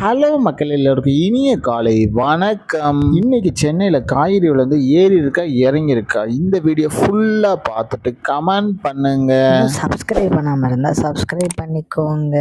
Hello மக்கள் எல்லோருக்கும் இனிய காலை வணக்கம். இன்னைக்கு சென்னையில் காய்கறி விலை ஏறி இருக்கா இறங்கி இருக்கா, இந்த வீடியோ ஃபுல்லாக பார்த்துட்டு கமெண்ட் பண்ணுங்க. சப்ஸ்கிரைப் பண்ணாமல் இருந்தால் சப்ஸ்கிரைப் பண்ணிக்கோங்க.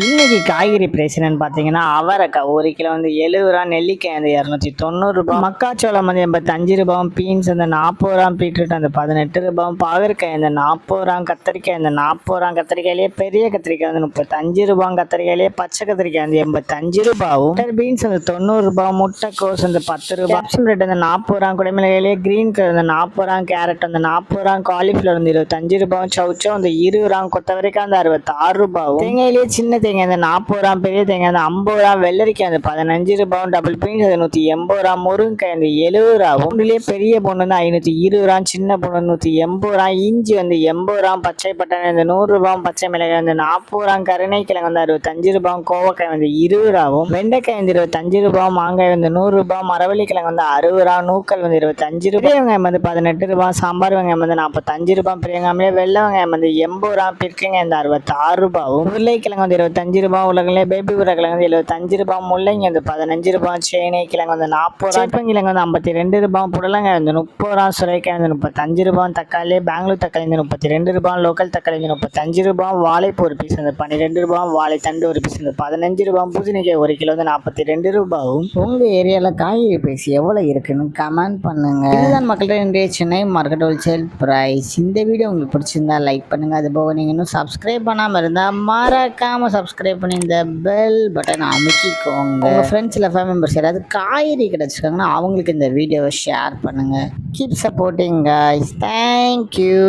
இன்னைக்கு காய்கறி பிரைஸ் என்னன்னு பார்த்தீங்கன்னா, அவரைக்காய் 1 கிலோ 70 ரூபா, நெல்லிக்காய் 290 ரூபா, மக்காச்சோளம் 85 ரூபாயும், பீன்ஸ் 40 ரூபா, பீட்ரூட் 18 ரூபாயும், பாகற்காய் 40 ரூபா, கத்திரிக்காய் 40 ரூபா, கத்திரிக்காயிலேயே பெரிய கத்திரிக்காய் 35 ரூபா, கத்திரிக்காயிலேயே பச்சை கத்திரிக்காய் 85 ரூபாவும், பீன்ஸ் 90 ரூபா, முட்டைக்கோஸ் 10 ரூபா, கேப்சிகம் ரேட் 40 ரூபா, குடமிளகாயிலே கிரீன் கலர் 40 ரூபா, கேரட் 40 ரூபா, காலிஃப்ளவர் 25 ரூபாயும், சவுச்சோ 20 ரூபா, கொத்தவரைக்காய் 66 ரூபாவும், தேங்காயிலேயே சின்ன தேங்காய் 40 ரூபா, பெரிய தேங்காய் 50 ரூபா, வெள்ளரிக்காய் 15 ரூபாயும், டபுள் பீன்ஸ் 180 ரூபா, முருங்கைக்காய் 70 ரூபாவும், பூண்டுலேயே பெரிய பூண்டு 520 ரூபா, சின்ன பூண்டு 180 ரூபா, இஞ்சி 80 ரூபா, பச்சை பட்டாணி 100 ரூபா, பச்சை மிளகாய் 40 ரூபா, கருணைக்கிழங்கு 65 ரூபா, கோவக்காய் 20 ரூபாவும், வெண்டைக்காய் 25 ரூபா, மாங்காய் 100 ரூபா, மரவள்ளிக்கிழங்கு 60 ரூபா, நூக்கல் 25 ரூபா, பெரிய வெங்காயம் 18 ரூபா, சாம்பார் வெங்காயம் 45 ரூபா, பெரிய வெங்காயம் வெள்ளை வெங்காயம் 80 ரூபா, பிற்கங்காய் 66 ரூபாவும், உருளைக்கிழங்கு 25 ரூபா, உலகிலே பேபி உருளைக்கிழங்கு 75 ரூபா, முள்ளங்கி 15 ரூபா, சேனை கிழங்கு 40 ரூபா, சேப்பங்கிழங்கு 52 ரூபா, புடலங்காய் 30 ரூபா, சுரைக்காய் 35 ரூபா, தக்காளி பெங்களூர் தக்காளி 32 ரூபா, லோக்கல் தக்காளி 35 ரூபா, வாழைப்பூ ஒரு பீஸ் 12 ரூபா, வாழைத்தண்டு ஒரு பீஸ் 15 ரூபா, பூசணிக்காய் 1 கிலோ 42 ரூபாவும். உங்கள் ஏரியாவில் காய்கறி பிரைஸ் எவ்வளோ இருக்குன்னு கமெண்ட் பண்ணுங்க. இதுதான் மக்கள்கிட்ட இன்றைய சென்னை மார்க்கெட் ஹோல்சேல் பிரைஸ். இந்த வீடியோ உங்களுக்கு பிடிச்சிருந்தா லைக் பண்ணுங்க. அது போக நீங்கள் இன்னும் சப்ஸ்கிரைப் பண்ணாமல் இருந்தால் மறக்காம சப்ஸ்கிரைப் பண்ணி இந்த பெல் பட்டன் அமைக்கிக்கோங்க. உங்கள் ஃப்ரெண்ட்ஸ் இல்லை ஃபேமிலி மெம்பர்ஸ் யாராவது காய்கறி கிடச்சிருக்காங்கன்னா அவங்களுக்கு இந்த வீடியோவை ஷேர் பண்ணுங்க. Keep supporting guys. தேங்க்யூ.